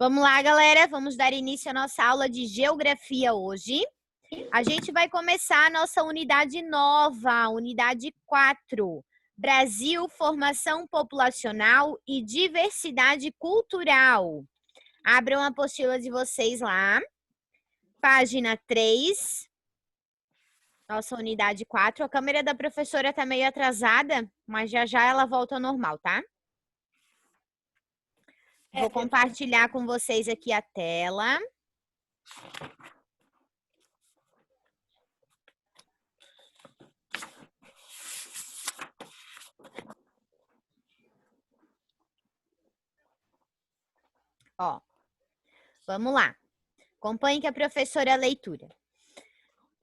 Vamos lá, galera. Vamos dar início à nossa aula de geografia hoje. A gente vai começar a nossa unidade nova, unidade 4. Brasil, formação populacional e diversidade cultural. Abram a apostila de vocês lá. Página 3. Nossa unidade 4. A câmera da professora está meio atrasada, mas já já ela volta ao normal, tá? Vou compartilhar com vocês aqui a tela. Ó, vamos lá. Acompanhe com a professora a leitura.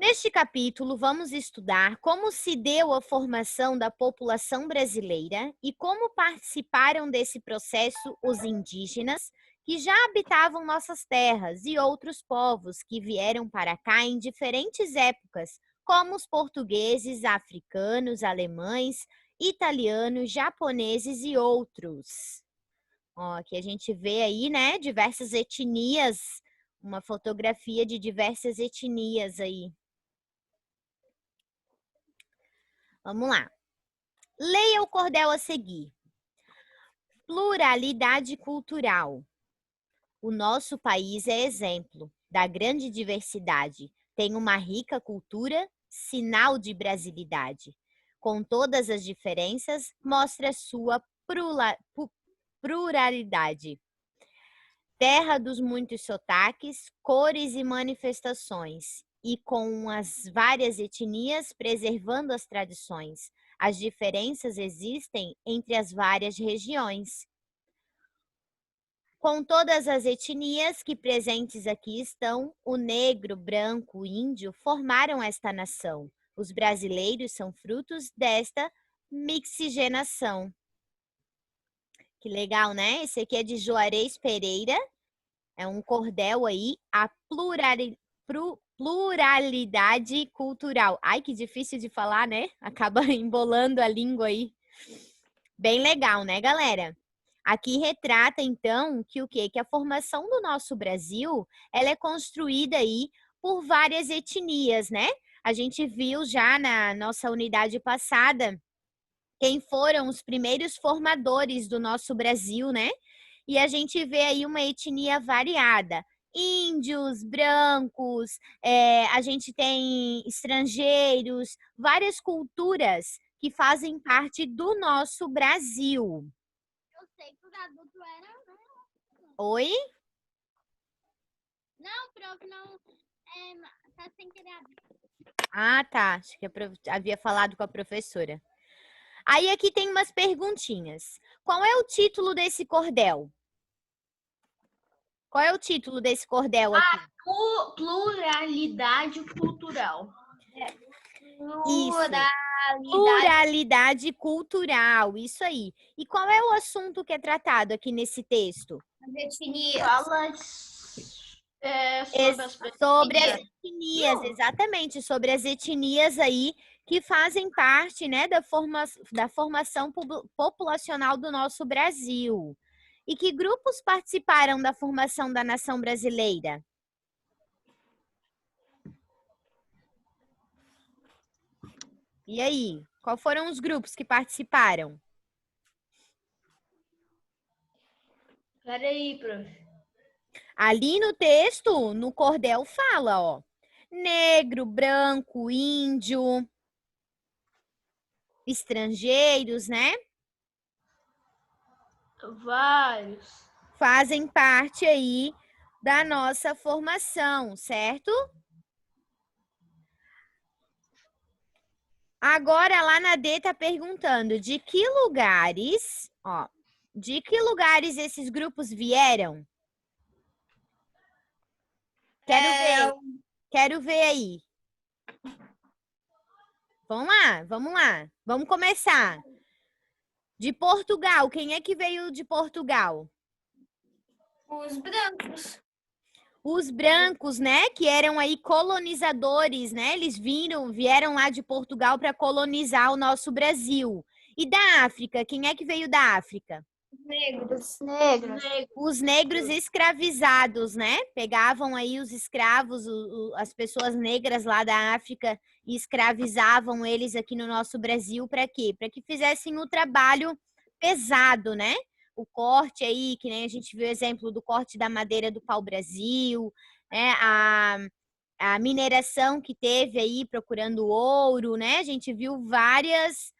Neste capítulo, vamos estudar como se deu a formação da população brasileira e como participaram desse processo os indígenas que já habitavam nossas terras e outros povos que vieram para cá em diferentes épocas, como os portugueses, africanos, alemães, italianos, japoneses e outros. Ó, aqui a gente vê aí, né, diversas etnias, uma fotografia de diversas etnias aí. Vamos lá. Leia o cordel a seguir. Pluralidade cultural. O nosso país é exemplo da grande diversidade. Tem uma rica cultura, sinal de brasilidade. Com todas as diferenças, mostra sua pluralidade. Terra dos muitos sotaques, cores e manifestações, e com as várias etnias preservando as tradições. As diferenças existem entre as várias regiões. Com todas as etnias que presentes aqui estão, o negro, branco, índio formaram esta nação. Os brasileiros são frutos desta mixigenação. Que legal, né? Esse aqui é de Juarez Pereira. É um cordel aí, a pluralidade cultural. Ai, que difícil de falar, né? Acaba embolando a língua aí. Bem legal, né, galera? Aqui retrata, então, que o quê? Que a formação do nosso Brasil, ela é construída aí por várias etnias, né? A gente viu já na nossa unidade passada quem foram os primeiros formadores do nosso Brasil, né? E a gente vê aí uma etnia variada. Índios, brancos, a gente tem estrangeiros, várias culturas que fazem parte do nosso Brasil. Eu sei que os adultos eram... Oi? Não, prof, não. Tá sem querer. Ah, tá. Acho que havia falado com a professora. Aí aqui tem umas perguntinhas. Qual é o título desse cordel? Qual é o título desse cordel aqui? Pluralidade cultural. Isso. Pluralidade cultural, isso aí. E qual é o assunto que é tratado aqui nesse texto? Fala sobre as etnias, exatamente, sobre as etnias aí que fazem parte, né, da formação populacional do nosso Brasil. E que grupos participaram da formação da nação brasileira? E aí, quais foram os grupos que participaram? Peraí, prof. Ali no texto, no cordel, fala, ó. Negro, branco, índio, estrangeiros, né? Vários. Fazem parte aí da nossa formação, certo? Agora, lá na D tá perguntando de que lugares, ó, de que lugares esses grupos vieram? Quero ver aí. Vamos lá. Vamos começar. De Portugal, quem é que veio de Portugal? Os brancos. Os brancos, né, que eram aí colonizadores, né? Eles vieram lá de Portugal para colonizar o nosso Brasil. E da África, quem é que veio da África? Negros. Negros. Os negros escravizados, né? Pegavam aí os escravos, as pessoas negras lá da África e escravizavam eles aqui no nosso Brasil para quê? Para que fizessem o trabalho pesado, né? O corte aí, que nem a gente viu o exemplo do corte da madeira do pau-brasil, né? A mineração que teve aí procurando ouro, né? A gente viu vários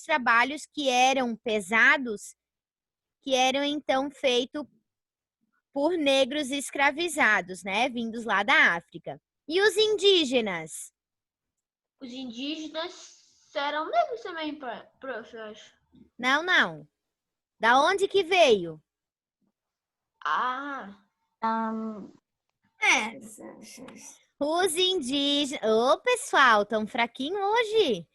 trabalhos que eram pesados, que eram então feitos por negros escravizados, né, vindos lá da África. E os indígenas? Os indígenas eram negros também, prof, eu acho. Não. Da onde que veio? Ah. É. Os indígenas... Ô, pessoal, tão fraquinho hoje.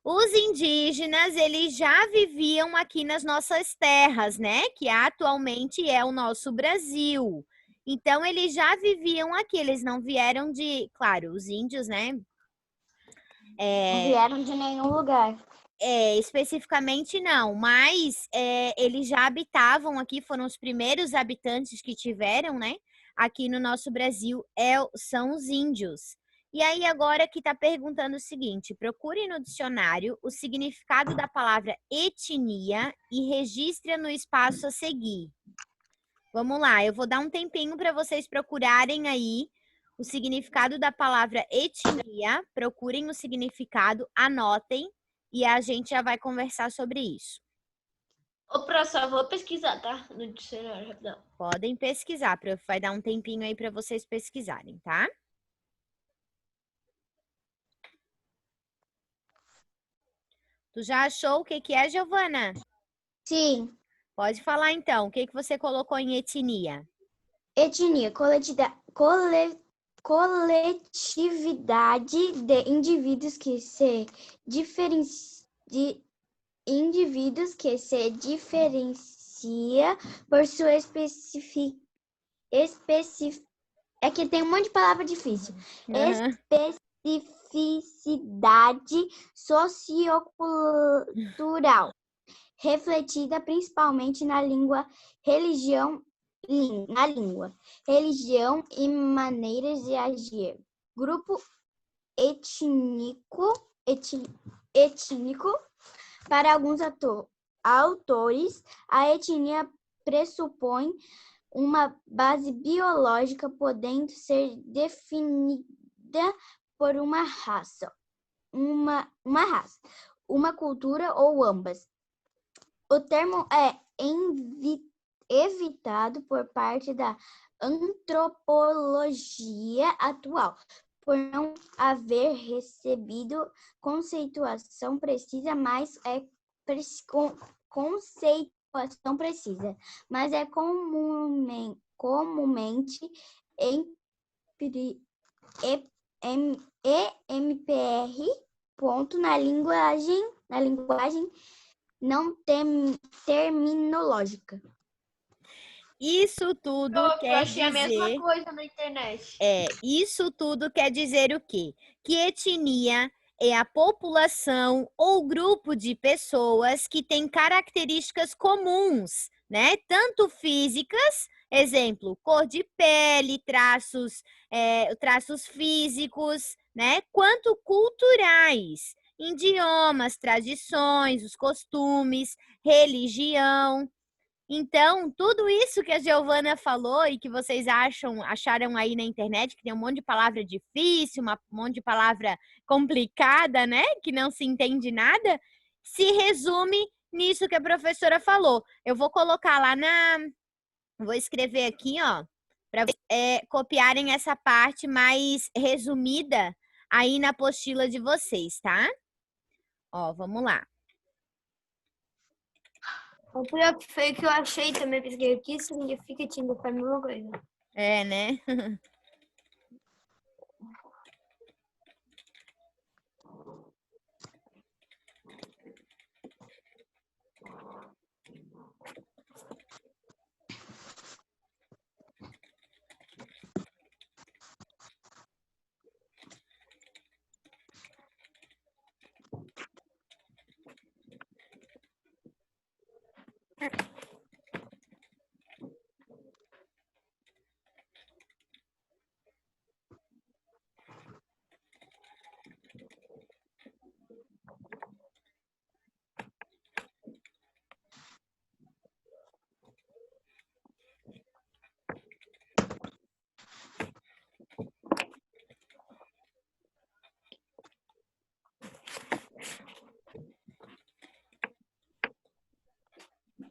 Os indígenas, eles já viviam aqui nas nossas terras, né? Que atualmente é o nosso Brasil. Então, eles já viviam aqui, eles não vieram de... Claro, os índios, né? Não vieram de nenhum lugar. Especificamente não, mas eles já habitavam aqui, foram os primeiros habitantes que tiveram, né? Aqui no nosso Brasil são os índios. E aí agora que está perguntando o seguinte, procure no dicionário o significado da palavra etnia e registre no espaço a seguir. Vamos lá, eu vou dar um tempinho para vocês procurarem aí o significado da palavra etnia, procurem o significado, anotem e a gente já vai conversar sobre isso. Ô, prof, só vou pesquisar, tá? No dicionário, rapidão. Podem pesquisar, prof. Vai dar um tempinho aí para vocês pesquisarem, tá? Tu já achou o que é, Giovana? Sim. Pode falar então, o que você colocou em etnia? Etnia, coletividade de indivíduos que se diferencia por sua é que tem um monte de palavra difícil. Especificidade sociocultural, refletida principalmente na religião e maneiras de agir. Grupo étnico, para alguns autores, a etnia pressupõe uma base biológica podendo ser definida por uma raça, uma cultura ou ambas. O termo é evitado por parte da antropologia atual, por não haver recebido conceituação precisa, mas é comumente EMPR, na linguagem não terminológica. Isso tudo Prof, eu quer achei a mesma dizer... coisa na internet. Isso tudo quer dizer o quê? Que etnia é a população ou grupo de pessoas que tem características comuns, né? Tanto físicas, exemplo, cor de pele, traços físicos, né? Quanto culturais, idiomas, tradições, os costumes, religião. Então, tudo isso que a Giovana falou e que vocês acharam aí na internet, que tem um monte de palavra difícil, um monte de palavra complicada, né? Que não se entende nada, se resume nisso que a professora falou. Eu vou colocar lá vou escrever aqui, ó, para copiarem essa parte mais resumida aí na apostila de vocês, tá? Ó, vamos lá. O pior que foi que eu achei também, pesquisei aqui, significa etnia, foi a mesma coisa. Né?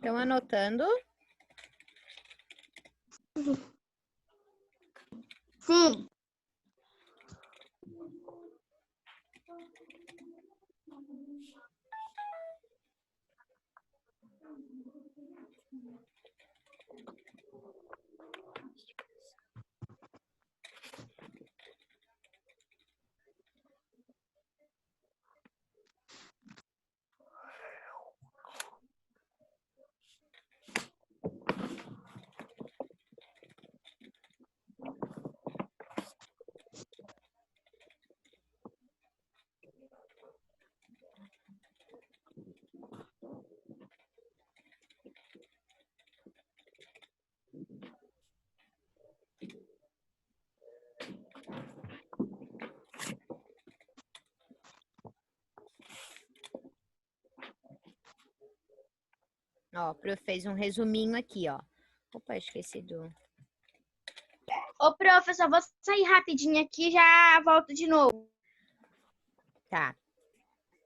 Estão anotando? Sim. Ó, o prof fez um resuminho aqui, ó. Opa, esqueci do... Ô, professor, vou sair rapidinho aqui e já volto de novo. Tá.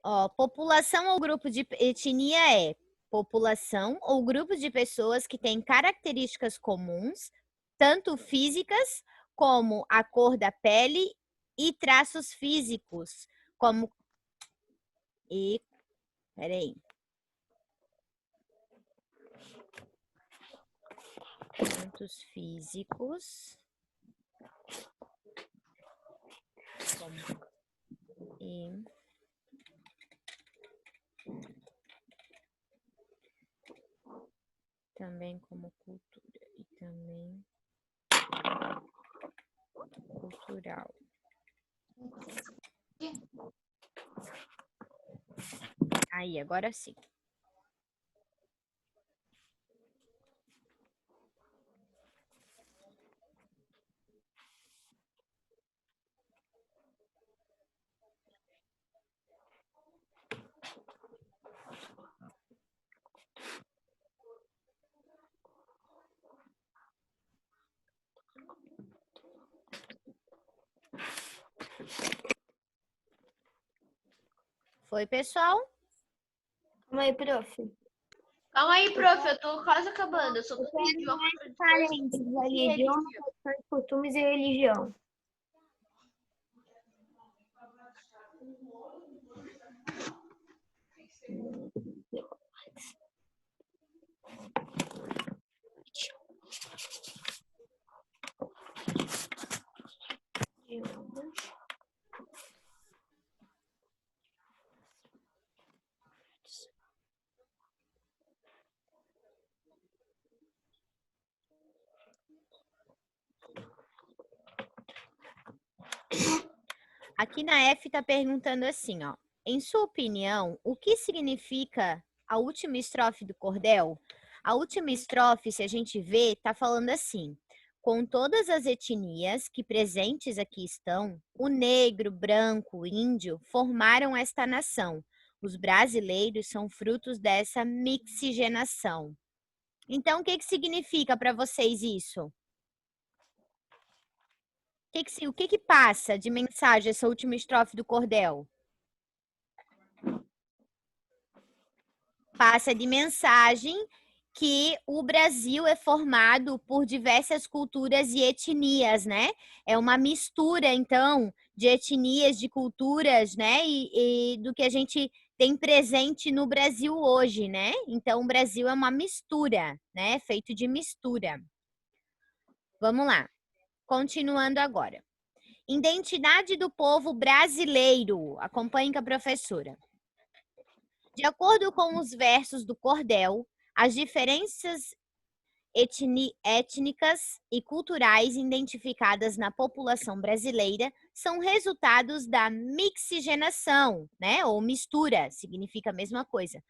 Ó, população ou grupo de etnia é população ou grupo de pessoas que têm características comuns, tanto físicas como a cor da pele e traços físicos, como... Peraí. Tantos físicos e também como cultura e também cultural. Aí, agora sim. Foi, pessoal? Calma aí, prof. Calma aí, prof, eu tô quase acabando. Eu só tô com idioma. Parentes, religião, tradições, costumes e religião. Aqui na F tá perguntando assim, ó. Em sua opinião, o que significa a última estrofe do cordel? A última estrofe, se a gente vê, tá falando assim: com todas as etnias que presentes aqui estão, o negro, branco, índio formaram esta nação. Os brasileiros são frutos dessa mixigenação. Então, o que significa para vocês isso? O que passa de mensagem essa última estrofe do cordel? Passa de mensagem que o Brasil é formado por diversas culturas e etnias, né? É uma mistura, então, de etnias, de culturas, né? E do que a gente tem presente no Brasil hoje, né? Então, o Brasil é uma mistura, né? Feito de mistura. Vamos lá. Continuando agora. Identidade do povo brasileiro. Acompanhe com a professora. De acordo com os versos do cordel, as diferenças étnicas e culturais identificadas na população brasileira são resultados da mixigenação, né? Ou mistura, significa a mesma coisa,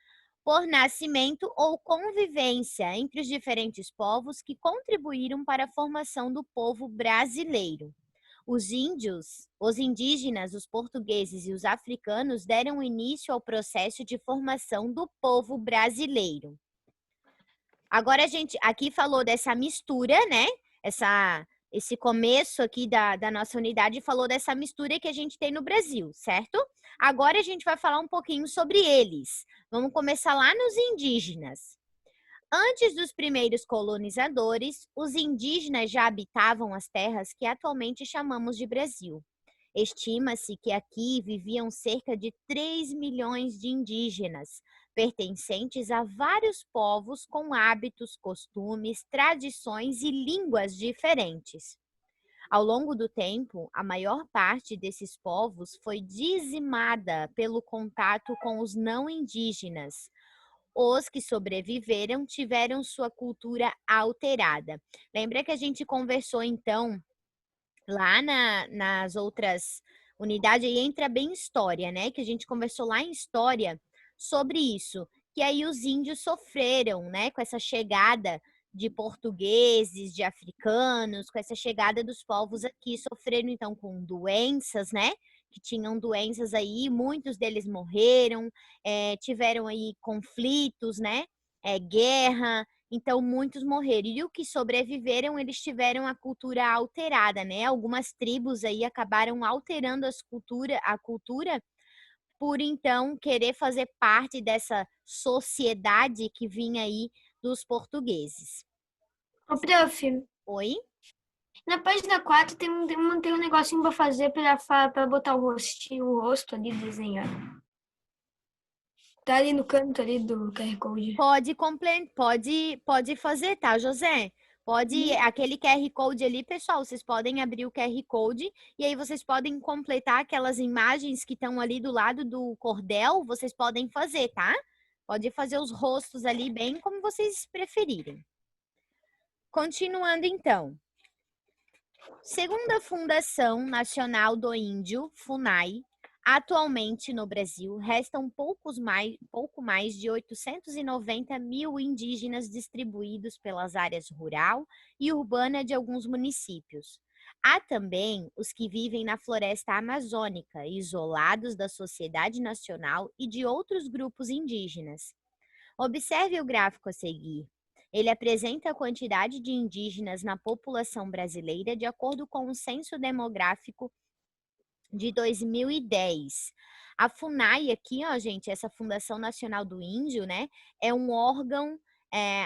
por nascimento ou convivência entre os diferentes povos que contribuíram para a formação do povo brasileiro. Os índios, os indígenas, os portugueses e os africanos deram início ao processo de formação do povo brasileiro. Agora a gente aqui falou dessa mistura, né? Esse começo aqui da nossa unidade falou dessa mistura que a gente tem no Brasil, certo? Agora a gente vai falar um pouquinho sobre eles. Vamos começar lá nos indígenas. Antes dos primeiros colonizadores, os indígenas já habitavam as terras que atualmente chamamos de Brasil. Estima-se que aqui viviam cerca de 3 milhões de indígenas, pertencentes a vários povos com hábitos, costumes, tradições e línguas diferentes. Ao longo do tempo, a maior parte desses povos foi dizimada pelo contato com os não indígenas. Os que sobreviveram tiveram sua cultura alterada. Lembra que a gente conversou, então, lá nas outras unidades, aí entra bem história, né? Que a gente conversou lá em história sobre isso. Que aí os índios sofreram, né? Com essa chegada de portugueses, de africanos, com essa chegada dos povos aqui, sofreram então com doenças, né? Que tinham doenças aí, muitos deles morreram, tiveram aí conflitos, né? Guerra, então muitos morreram. E o que sobreviveram, eles tiveram a cultura alterada, né? Algumas tribos aí acabaram alterando a cultura por então querer fazer parte dessa sociedade que vinha aí dos portugueses. Ô, prof, Oi? na página 4 tem um negocinho pra fazer pra botar o rosto ali, desenhar. Tá ali no canto ali do QR Code. Pode fazer, tá, José? Pode, aquele QR Code ali, pessoal, vocês podem abrir o QR Code e aí vocês podem completar aquelas imagens que estão ali do lado do cordel, vocês podem fazer, tá? Pode fazer os rostos ali bem como vocês preferirem. Continuando, então. Segundo a Fundação Nacional do Índio, FUNAI, atualmente no Brasil restam pouco mais de 890 mil indígenas distribuídos pelas áreas rural e urbana de alguns municípios. Há também os que vivem na floresta amazônica, isolados da sociedade nacional e de outros grupos indígenas. Observe o gráfico a seguir. Ele apresenta a quantidade de indígenas na população brasileira de acordo com o Censo Demográfico de 2010. A FUNAI aqui, ó, gente, essa Fundação Nacional do Índio, né, é um órgão,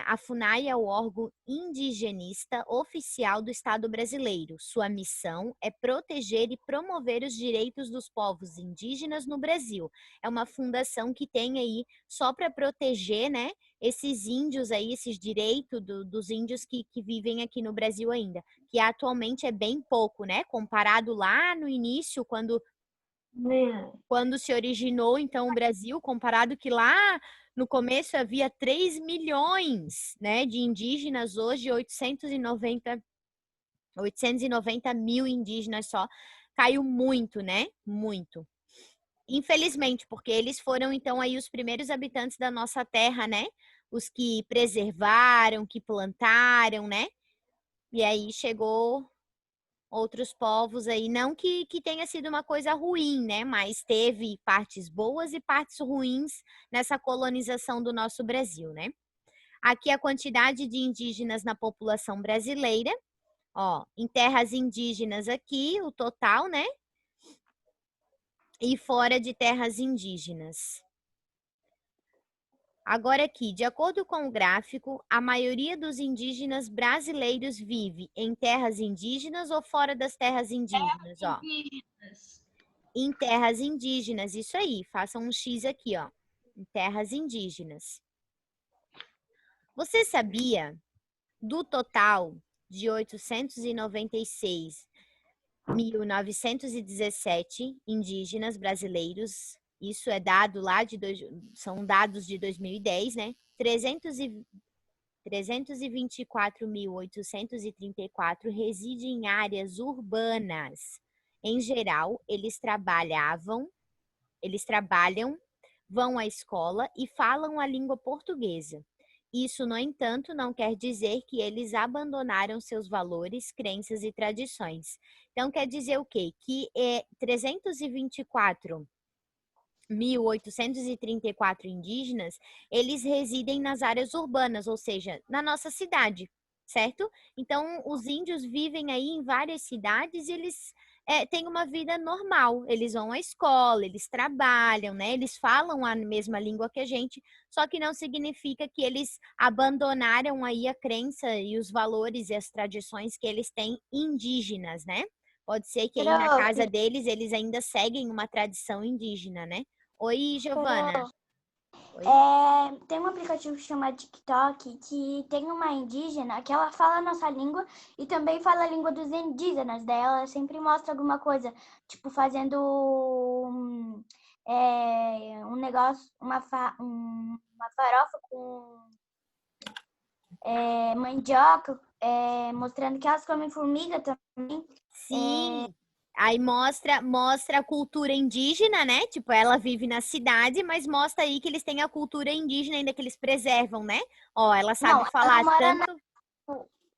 a FUNAI é o órgão indigenista oficial do Estado brasileiro. Sua missão é proteger e promover os direitos dos povos indígenas no Brasil. É uma fundação que tem aí só para proteger, né, esses índios aí, esses direitos dos índios que vivem aqui no Brasil ainda, que atualmente é bem pouco, né? Comparado lá no início, quando se originou, então, o Brasil, comparado que lá no começo havia 3 milhões, né, de indígenas, hoje 890 mil indígenas só. Caiu muito, né? Muito. Infelizmente, porque eles foram, então, aí os primeiros habitantes da nossa terra, né? Os que preservaram, que plantaram, né? E aí chegou outros povos aí, não que tenha sido uma coisa ruim, né? Mas teve partes boas e partes ruins nessa colonização do nosso Brasil, né? Aqui a quantidade de indígenas na população brasileira, ó, em terras indígenas aqui, o total, né? E fora de terras indígenas. Agora aqui, de acordo com o gráfico, a maioria dos indígenas brasileiros vive em terras indígenas ou fora das terras indígenas, ó. Em terras indígenas, isso aí, façam um X aqui, ó. Em terras indígenas. Você sabia do total de 896.917 indígenas brasileiros? Isso é dado lá são dados de 2010, né? 324.834 residem em áreas urbanas. Em geral, eles trabalham, vão à escola e falam a língua portuguesa. Isso, no entanto, não quer dizer que eles abandonaram seus valores, crenças e tradições. Então, quer dizer o quê? Que 324.834 indígenas, eles residem nas áreas urbanas, ou seja, na nossa cidade, certo? Então, os índios vivem aí em várias cidades e eles têm uma vida normal. Eles vão à escola, eles trabalham, né? Eles falam a mesma língua que a gente, só que não significa que eles abandonaram aí a crença e os valores e as tradições que eles têm indígenas, né? Pode ser que aí na casa deles eles ainda seguem uma tradição indígena, né? Oi, Giovana. Oi? Tem um aplicativo chamado TikTok que tem uma indígena que ela fala a nossa língua e também fala a língua dos indígenas. Daí ela sempre mostra alguma coisa, tipo fazendo um negócio, uma farofa com mandioca, mostrando que elas comem formiga também. Sim. Aí mostra a cultura indígena, né? Tipo, ela vive na cidade, mas mostra aí que eles têm a cultura indígena ainda que eles preservam, né? Ó, ela sabe falar tanto.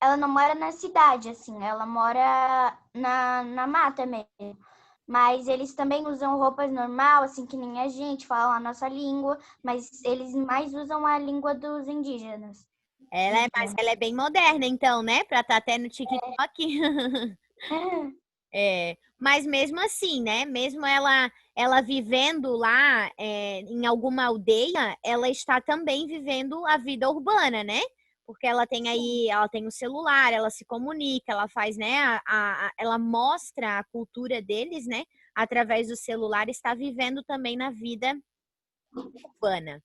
Ela não mora na cidade, assim, ela mora na mata mesmo. Mas eles também usam roupas normal, assim, que nem a gente, falam a nossa língua, mas eles mais usam a língua dos indígenas. Mas ela é bem moderna, então, né? Pra estar até no TikTok. Mas mesmo assim, né? Mesmo ela vivendo lá em alguma aldeia, ela está também vivendo a vida urbana, né? Porque ela tem aí, ela tem o celular, ela se comunica, ela faz, né? Ela mostra a cultura deles, né? Através do celular, está vivendo também na vida urbana.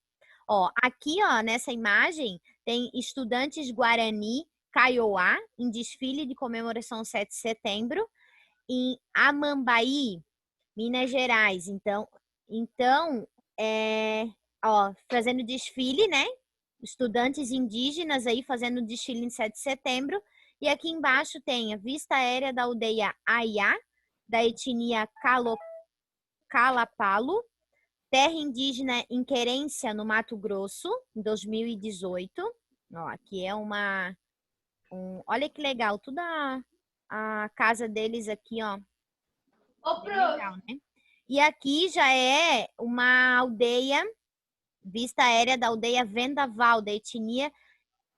Ó, aqui, ó, nessa imagem, tem estudantes Guarani Kaiowá em desfile de comemoração 7 de setembro em Amambaí, Minas Gerais. Então, fazendo desfile, né? Estudantes indígenas aí fazendo desfile em 7 de setembro. E aqui embaixo tem a vista aérea da aldeia Aiá, da etnia Calapalo, terra indígena em Querência, no Mato Grosso, em 2018. Ó, aqui é olha que legal, toda a casa deles aqui, ó. Bem legal, né? E aqui já é uma aldeia, vista aérea da aldeia Vendaval, da etnia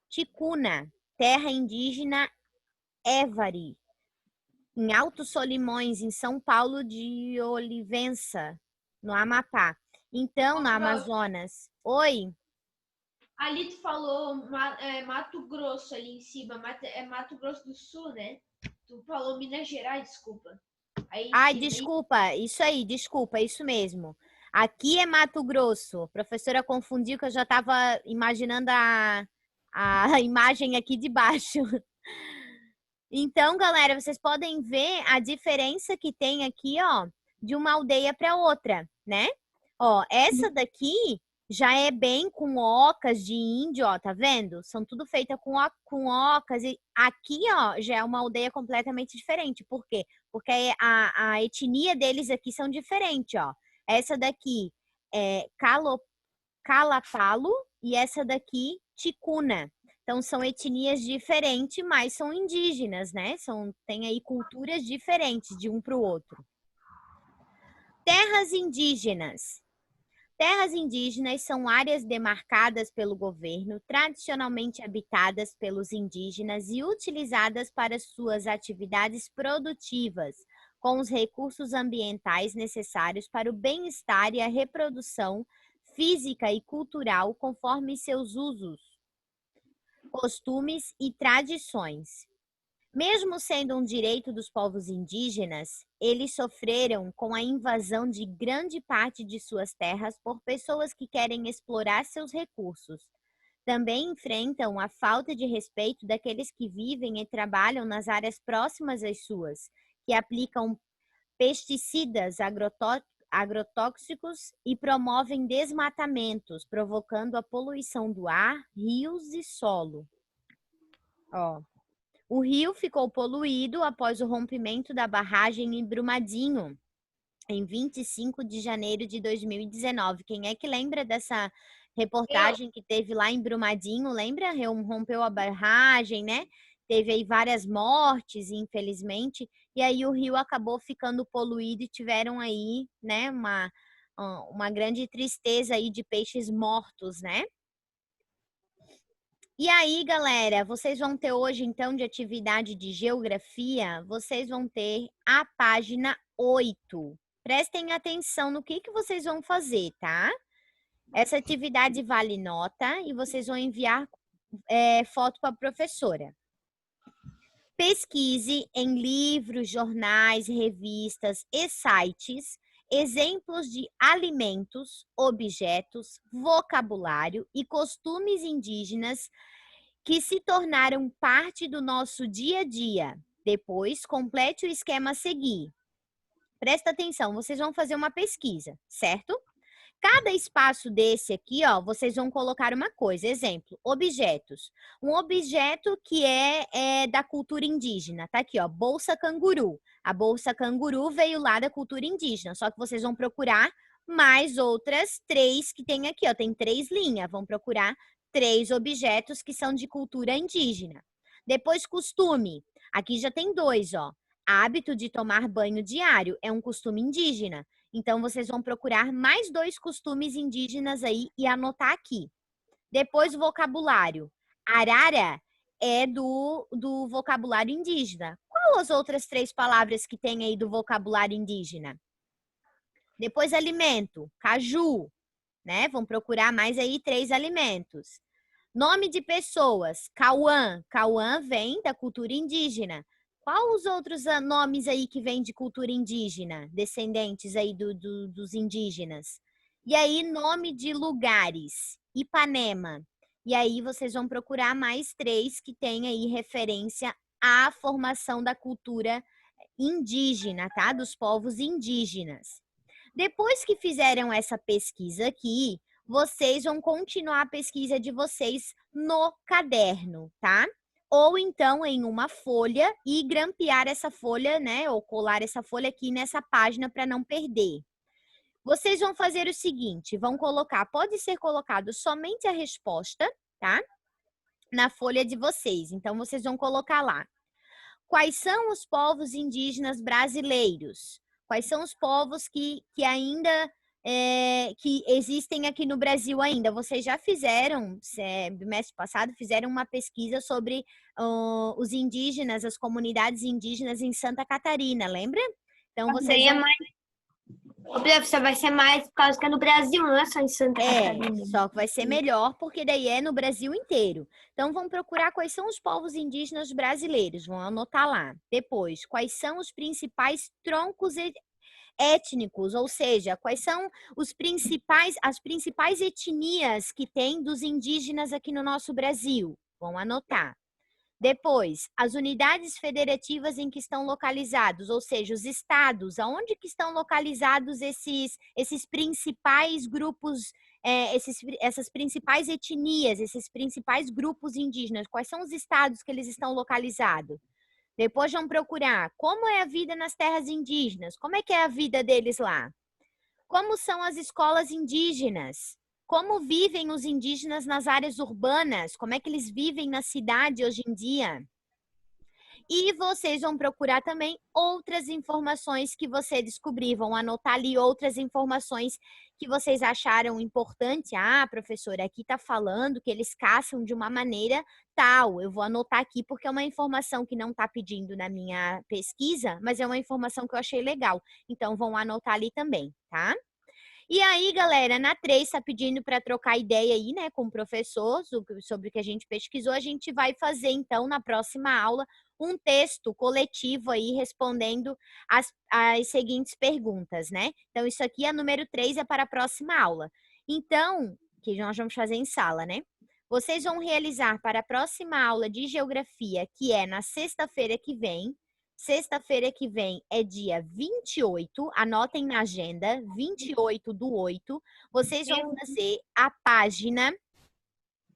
Ticuna, terra indígena Évari, em Altos Solimões, em São Paulo de Olivença, no Amapá. Então, no Amazonas. Oi? Ali tu falou Mato Grosso ali em cima, Mato Grosso do Sul, né? Tu falou Minas Gerais, desculpa. Ai, desculpa, isso aí, desculpa, isso mesmo. Aqui é Mato Grosso. A professora confundiu que eu já estava imaginando a imagem aqui de baixo. Então, galera, vocês podem ver a diferença que tem aqui, ó, de uma aldeia para outra, né? Ó, essa daqui já é bem com ocas de índio, ó, tá vendo? São tudo feita com ocas. E aqui, ó, já é uma aldeia completamente diferente. Por quê? Porque a etnia deles aqui são diferentes, ó. Essa daqui é Calapalo e essa daqui Ticuna. Então, são etnias diferentes, mas são indígenas, né? Tem aí culturas diferentes de um para o outro. Terras indígenas. Terras indígenas são áreas demarcadas pelo governo, tradicionalmente habitadas pelos indígenas e utilizadas para suas atividades produtivas, com os recursos ambientais necessários para o bem-estar e a reprodução física e cultural conforme seus usos, costumes e tradições. Mesmo sendo um direito dos povos indígenas, eles sofreram com a invasão de grande parte de suas terras por pessoas que querem explorar seus recursos. Também enfrentam a falta de respeito daqueles que vivem e trabalham nas áreas próximas às suas, que aplicam pesticidas agrotóxicos e promovem desmatamentos, provocando a poluição do ar, rios e solo. Ó. O rio ficou poluído após o rompimento da barragem em Brumadinho, em 25 de janeiro de 2019. Quem é que lembra dessa reportagem que teve lá em Brumadinho? Lembra? Rompeu a barragem, né? Teve aí várias mortes, infelizmente. E aí o rio acabou ficando poluído e tiveram aí, né, uma grande tristeza aí de peixes mortos, né? E aí, galera, vocês vão ter hoje, então, de atividade de geografia, vocês vão ter a página 8. Prestem atenção no que vocês vão fazer, tá? Essa atividade vale nota e vocês vão enviar foto para a professora. Pesquise em livros, jornais, revistas e sites exemplos de alimentos, objetos, vocabulário e costumes indígenas que se tornaram parte do nosso dia a dia. Depois, complete o esquema a seguir. Presta atenção, vocês vão fazer uma pesquisa, certo? Cada espaço desse aqui, ó, vocês vão colocar uma coisa. Exemplo, objetos. Um objeto que é da cultura indígena. Tá aqui, ó, bolsa canguru. A bolsa canguru veio lá da cultura indígena. Só que vocês vão procurar mais outras 3 que tem aqui, ó. Tem 3 linhas. Vão procurar 3 objetos que são de cultura indígena. Depois, costume. Aqui já tem 2, ó. Hábito de tomar banho diário. É um costume indígena. Então, vocês vão procurar mais 2 costumes indígenas aí e anotar aqui. Depois, vocabulário. Arara é do vocabulário indígena. Qual as outras 3 palavras que tem aí do vocabulário indígena? Depois, alimento. Caju, né? Vão procurar mais aí 3 alimentos. Nome de pessoas. Cauã. Cauã vem da cultura indígena. Qual os outros nomes aí que vêm de cultura indígena, descendentes aí dos indígenas? E aí, nome de lugares, Ipanema. E aí, vocês vão procurar mais 3 que tem aí referência à formação da cultura indígena, tá? Dos povos indígenas. Depois que fizeram essa pesquisa aqui, vocês vão continuar a pesquisa de vocês no caderno, tá? Ou então em uma folha e grampear essa folha, né? Ou colar essa folha aqui nessa página para não perder. Vocês vão fazer o seguinte, vão colocar, pode ser colocado somente a resposta, tá? Na folha de vocês. Então, vocês vão colocar lá. Quais são os povos indígenas brasileiros? Quais são os povos que ainda... que existem aqui no Brasil ainda. Vocês já fizeram, bimestre passado, fizeram uma pesquisa sobre os indígenas, as comunidades indígenas em Santa Catarina, lembra? Então, vocês vão... O professor vai ser mais por causa que é no Brasil, não é só em Santa Catarina. Só que vai ser melhor, porque daí é no Brasil inteiro. Então, vão procurar quais são os povos indígenas brasileiros, vão anotar lá. Depois, quais são os principais troncos étnicos, ou seja, quais são as principais etnias que tem dos indígenas aqui no nosso Brasil. Vão anotar. Depois, as unidades federativas em que estão localizados, ou seja, os estados, aonde que estão localizados esses principais grupos, essas principais etnias, esses principais grupos indígenas, quais são os estados que eles estão localizados? Depois vão procurar como é a vida nas terras indígenas, como é que é a vida deles lá? Como são as escolas indígenas? Como vivem os indígenas nas áreas urbanas? Como é que eles vivem na cidade hoje em dia? E vocês vão procurar também outras informações que você descobrir. Vão anotar ali outras informações que vocês acharam importante. Ah, professora, aqui está falando que eles caçam de uma maneira tal. Eu vou anotar aqui porque é uma informação que não está pedindo na minha pesquisa, mas é uma informação que eu achei legal. Então, vão anotar ali também, tá? E aí, galera, na 3 está pedindo para trocar ideia aí, né, com o professor sobre o que a gente pesquisou. A gente vai fazer, então, na próxima aula, um texto coletivo aí respondendo as seguintes perguntas, né? Então, isso aqui, a número 3, é para a próxima aula. Então, que nós vamos fazer em sala, né? Vocês vão realizar para a próxima aula de geografia, que é na sexta-feira que vem. Sexta-feira que vem é dia 28, anotem na agenda, 28/8. Vocês vão fazer a página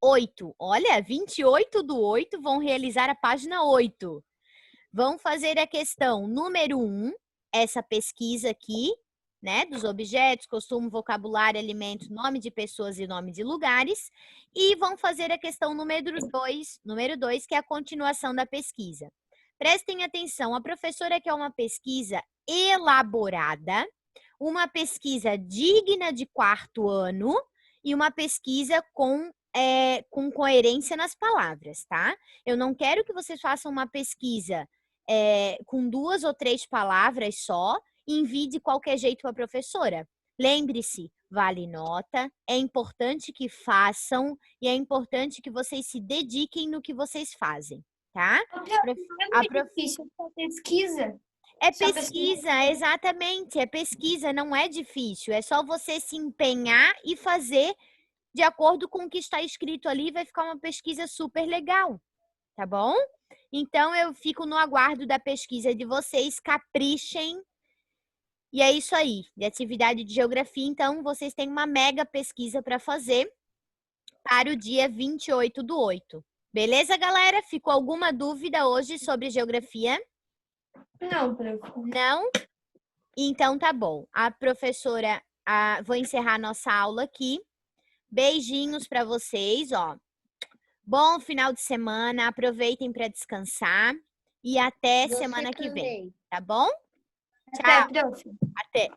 8. Olha, 28/8 vão realizar a página 8. Vão fazer a questão número 1, essa pesquisa aqui, né? Dos objetos, costume, vocabulário, alimentos, nome de pessoas e nome de lugares. E vão fazer a questão número 2, que é a continuação da pesquisa. Prestem atenção, a professora quer uma pesquisa elaborada, uma pesquisa digna de 4º ano e uma pesquisa com com coerência nas palavras, tá? Eu não quero que vocês façam uma pesquisa com 2 ou 3 palavras só e envie de qualquer jeito para a professora. Lembre-se, vale nota, é importante que façam e é importante que vocês se dediquem no que vocês fazem, tá? Não é muito difícil essa pesquisa. É Só pesquisa, exatamente, é pesquisa, não é difícil, é só você se empenhar e fazer de acordo com o que está escrito ali, vai ficar uma pesquisa super legal, tá bom? Então, eu fico no aguardo da pesquisa de vocês, caprichem. E é isso aí, de atividade de geografia, então, vocês têm uma mega pesquisa para fazer para o dia 28/8. Beleza, galera? Ficou alguma dúvida hoje sobre geografia? Não, prof. Não? Então, tá bom. A professora, vou encerrar a nossa aula aqui. Beijinhos para vocês, ó. Bom final de semana, aproveitem para descansar e até semana que vem, tá bom? Até, Tchau. prof. Até.